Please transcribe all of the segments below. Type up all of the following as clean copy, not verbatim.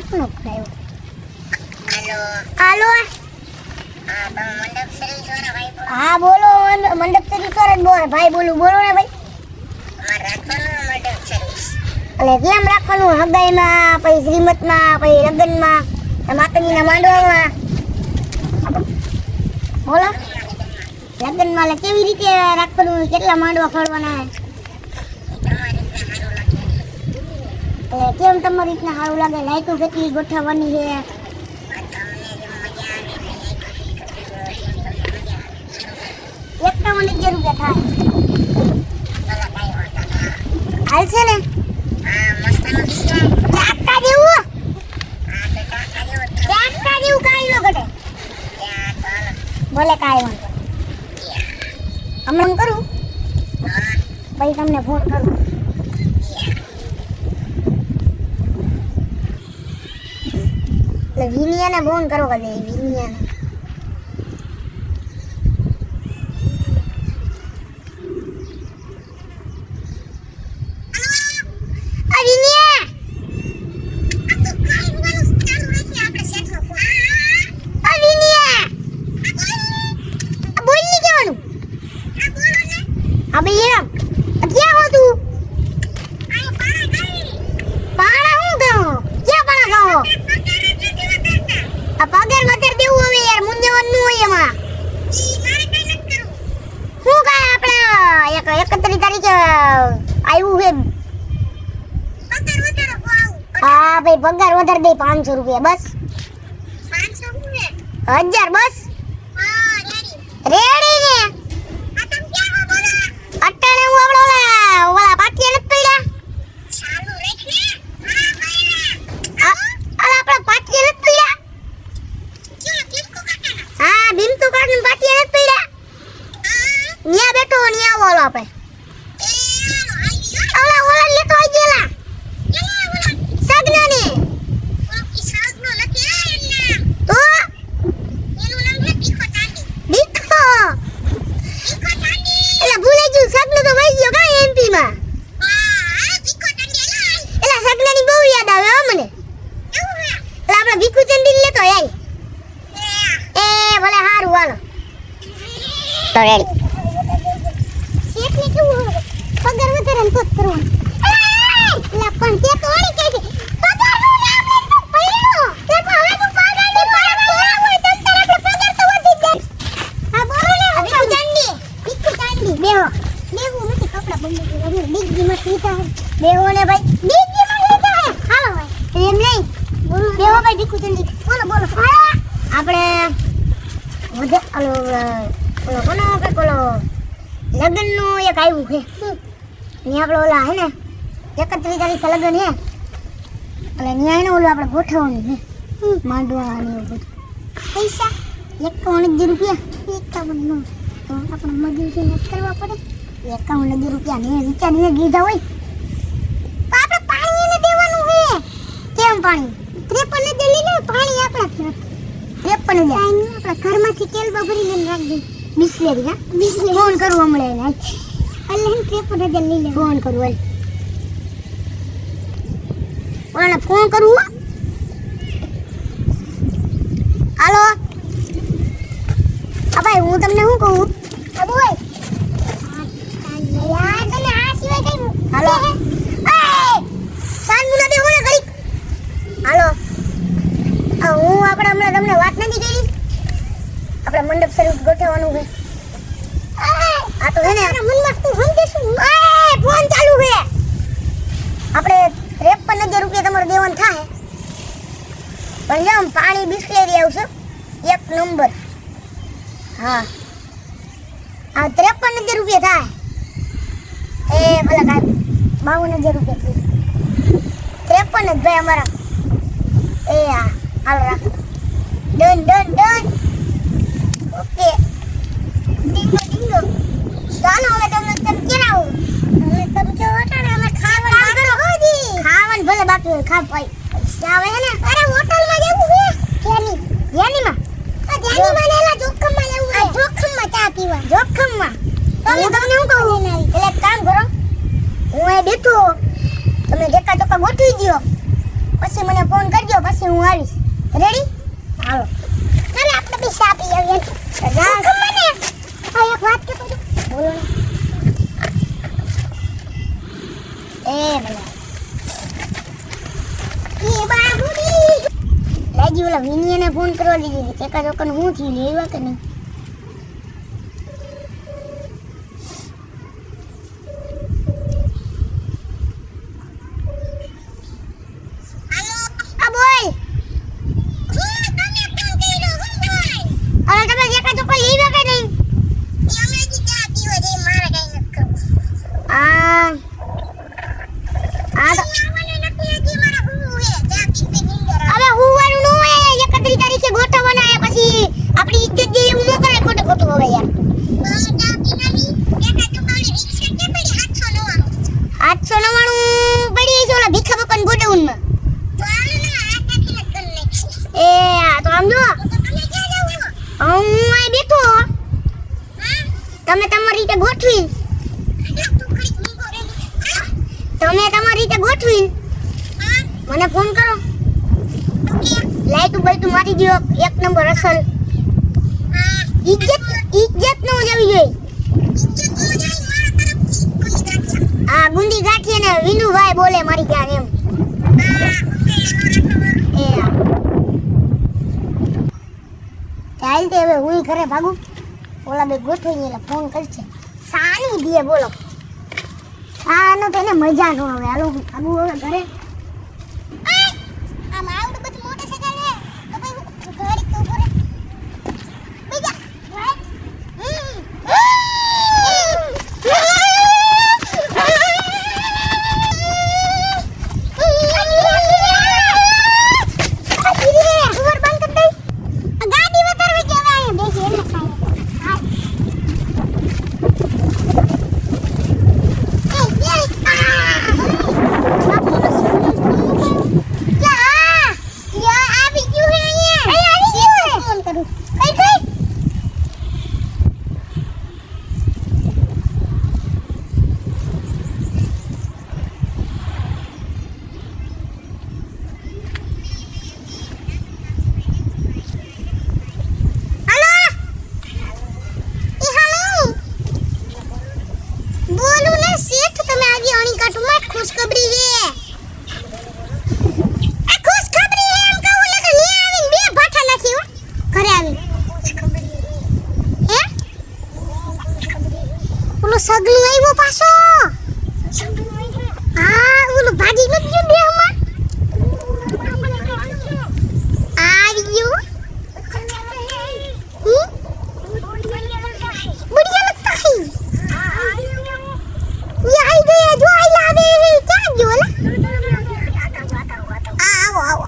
કોનો ફોન આવ્યો? હાલો હાલો. હા તમે મંડપ સર્વિસ વાળા ભાઈ બોલો? હા બોલો, મંડપ સર્વિસ વાળા જ બોલ ભાઈ બોલું, બોલો ને ભાઈ. અમારે રાખવાનું મંડપ સર્વિસ. એટલે કેમ રાખવાનું? હગાઈમાં, પછી શ્રીમતમાં, પછી લગ્નમાં, માતાજીના માંડવામાં, બોલો. લગ્નમાં એટલે કેવી રીતે રાખવાનું? કેટલા માંડવા ફળવાના? એટલે કેમ તમારી રીતના સારું લાગે? લાઈટો કેટલી ગોઠવવાની છે? ₹51,000 થાય. હાલશે ને? ચાકા જેવું? ચાકા જેવું કાંઈ ન ઘટે. ભલે કાંઈ વાંધો. હમણાં કરું પછી તમને ફોન કરું. એટલે વિનિયાને ફોન કરો કે વિનિયાને. અબે એમ ક્યાં હો તું? પાણા હું ગયો? ક્યાં પાણા ગયો? આ પગાર મગર દેવું હવે યાર, મુંજવાનું હોય એમાં. શું કાય આપણે 31 તારીખે આવ્યું છે. હા ભાઈ પગાર વધારે દે ₹500 બસ. 1000 બસ. રેડી ને? અટાણે હું ઓલા પાટિયા નથી પડ્યા? આપણા પાટિયા નથી પડ્યા? હા ભીમતુ કાઢને પાટિયા નથી પડ્યા? ન્યા બેઠો ન્યા આવો આપણે. ઓલા લેતો આવી ગયેલા સગનાને. તો દીખો એટલે ભૂલાઈ ગયું. સગનું તો વહી ગયો કાંઈ એમપી માં. એટલે સગનાની બહુ યાદ આવે હો મને. એટલે આપણે ભીખુ ચંડી લેતો યાર. એ ભલે હારું હાલો તો રેડી. શેઠને કેવું હોય? પગાર વધારે તો જ કરવાનું. એટલે પણ તે તો ઓળી કહે છે પગારનું નામ લે તો પડ્યો. તે તો હવે તું પગારની વાત હોય તો તારે આપણે પગાર તો વધી જાય. હા બોલો ને ભીખુ ચંડી. બેહો બેહું નથી. કપડા બંધ કરી ડીગી માં લીધા હે. બેહો ને ભાઈ ડીગી માં લીધા હે. હાલો ભાઈ એમ નહીં બેહો ભાઈ ભીખુ ચંડી. બોલો બોલો આપણે વધે ઓલો કોનો કે કોલો લગ્નનું એક આવ્યું છે. ને આપણે ઓલા હે ને 31 તારીખે લગ્ન હે. એટલે ન્યા હે ને ઓલું આપણે ગોઠવવાનું છે માંડવા ને એવું બધું. પૈસા ₹51,000. 51 તો આપણે મજૂરી નથી કરવા પડે. ₹51,000 ને વિચારીને દીધા હોય તો આપણે પાણી એને દેવાનું છે. કેમ પાણી? 53,000 લઈને પાણી આપણાથી નથી. 53,000 આપણા ઘરમાંથી તેલ ભરીને રાખી દે. બિસ્લેરી હા બિસ્લેરી. ફોન કરવો મળે ને અલ્લાહ 53,000 લઈ લે. ફોન કરવો ઓલાને ફોન કરવું. હાલો આ ભાઈ હું તમને શું કહું? બોલ યાર તને આ સિવાય કઈ. હાલો એ સાનમુના બેહો ને ઘડીક. હાલો હું આપણે હમણાં તમને વાત નથી કરી? આપણે મંડપ સર્વિસ ગોઠવવાનું છે. આ તો હે ને મનમાં તું સમજે શું? ફોન ચાલુ છે. આપણે ₹53,000 તમારું દેવાનું થાય. પણ જેમ પાણી બિસ્લેરી આવશે 1 નંબર. હા આ ₹53,000 થાય. એ ભલે કાંઈ ₹52,000 થાય. 53 જ ભાઈ અમારા. એ હા હાલ રાખો. Done done done. ઓકે ડીંગો ડીંગો. ચાલો હવે તમને કેરાવું. અમે તમચો વટાડે અમે ખાવાનું કરો હોજી. ખાવાનું ભલે બાકી હોય ખા ભાઈ. આવે હે ને અરે હોટલમાં જવું છે. કેની યાનીમાં? યાનીમાં ને એલા જોખમમાં જવું છે. જોખમમાં ચા પીવા. જોખમમાં હું તમને શું કહું? એટલે એક કામ કરો હું અહીં બેઠો તમે જેકા ચોકા ગોઠવી દો પછી મને ફોન કરજો, પછી હું આવીશ. રેડી? હાલો. ચાલો આપણે બી ચા પી આવીએ. જા. મને આ એક વાત કે તો બોલો ને. એ બાબુડી લાગી ઓલા વિનિયાને ફોન કરવા દીધી છે. એકા જોકન હું થી લેવા કે નહીં? આ બોલ. અરે તમે એકા જોકન લેવા કે નહીં? આ તો હવે હુવાનું નો હોય. 31 તારીખે ગોઠવવાના આયા પછી આપણી ઇજ્જત જે એવું ન કરે ખોટું ખોટું હવે યાર. 899 પડી છે ઓલા ભીખા બાપાના ગોડાઉનમાં. એ આ તો આમ જો હું અહીં બેઠો, તમે તમારી રીતે ગોઠવી, મને ફોન કરો. લાઈટ બાઈટ મારી દો. એક નંબર અસલ ઇજ્જત નો જવી જોઈએ. આ ગુંડી ગાંઠી અને વિનુભાઈ બોલે મારી ત્યાં એમ. એ ચાલ તે હવે હું ઘરે ભાગું. ઓલા બે ગોઠવી એટલે ફોન કરશે. સાની દે બોલો. આનો તો એને મજા ન આવે. હાલો ભાગું હવે ઘરે. ખુશખબરી છે. આ ખુશખબરી છે એમ કહું ને તો ની આવીને બે ભાઠા નાખી હો ઘરે આવી. હે ઓલો સગલી આવ્યો પાછો. હા ઓલો ભાગી ન ગયો બે હમણાં આવી ગયો. बढ़िया लगता है. ये आई गया जो आई लावे है क्या जो ला. आओ आओ.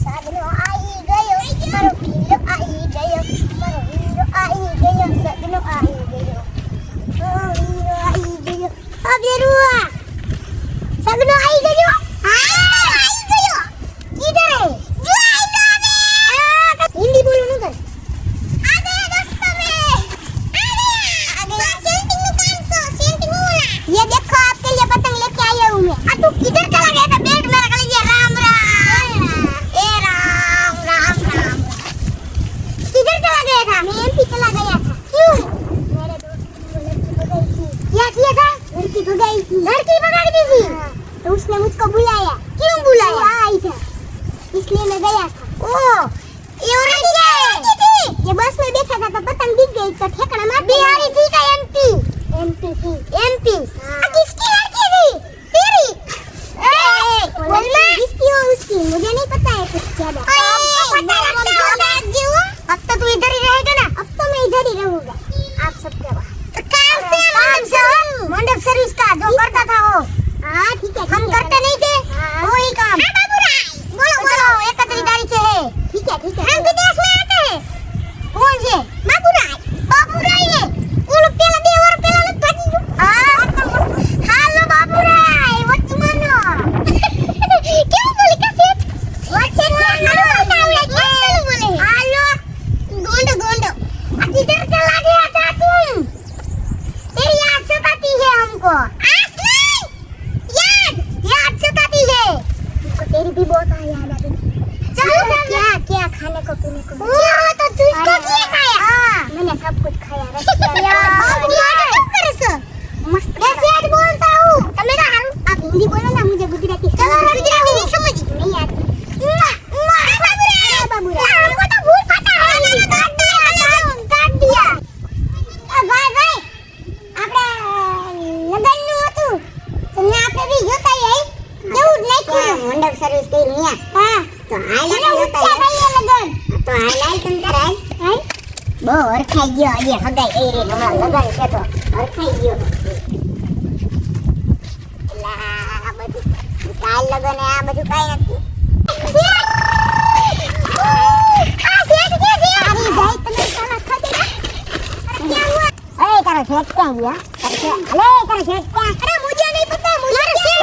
सगनो आई गयो मारो पीलो आई गयो मारो हीरो आई गयो सगनो आई गयो हीरो आई गयो. अब ये रुआ सगनो आई गयो. हां आई गयो. किधर है जो आई लावे. हिंदी बोलो ना कर. ये देखो आपके लिए पतंग लेके आई हूँ मैं. तू किधर चला गया था? बेड मेरा कर लिया. राम राम. ए राम राम राम. किधर चला गया था? मैं एमपी चला गया था. क्यों? मेरे दोस्त की लड़की भगाई थी. क्या किया था? लड़की भगाई थी. लड़की भगा दी थी. तो उसने मुझको बुलाया. क्यों बुलाया? आई था इसलिए मैं गया था. ओ ये औरत थी. ये बस में बैठा था तो पतंग दिख गई तो ठेकड़ा मार. बिहारी थी का एमपी? एमपी थी. एमपी किसकी लड़की थी? तेरी. बोलना किसकी हो उसकी मुझे नहीं पता है कुछ ज्यादा. पता लगता होगा जीव. अब तो तू इधर ही रहेगा ना. अब तो मैं इधर ही रहूंगा आप सबके वहाँ. तो काम से मंडप सर्विस का जो करता था वो. हाँ ठीक है. हम करते नहीं थे वही काम. बोलो बोलो 31 तारीख है. ठीक है ठीक है. हम विदेश में आते हैं. कौन से? बाबूराय. बाबूराय है वो लोग पहला दे और पहला लोग भागी जो. हेलो बाबूराय व्हाट्स मानो. क्या बोली कैसे? व्हाट्स मानो. ન્યા હા તો હાલ લગન તો હાલ તમ તાર હાલ બહુ હરખાઈ ગયો આજે હગાઈ કઈ રે હમણાં લગન છે તો હરખાઈ ગયો લા આ બધું કાલ લગન આ બધું કાઈ નથી આ સેટ કે છે અરે જાય તમે સાલા ખાતે क्या हुआ अरे तेरा सेट क्या हुआ अरे तेरा सेट क्या अरे मुझे नहीं पता मुझे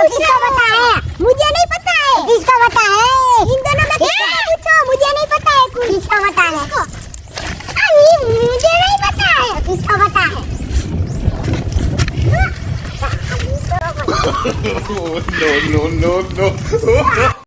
किसको पता है मुझे नहीं पता है किसको पता है इन दोनों में पूछो मुझे नहीं पता है किसको पता है अरे मुझे नहीं पता है किसको पता है no, no, no, no.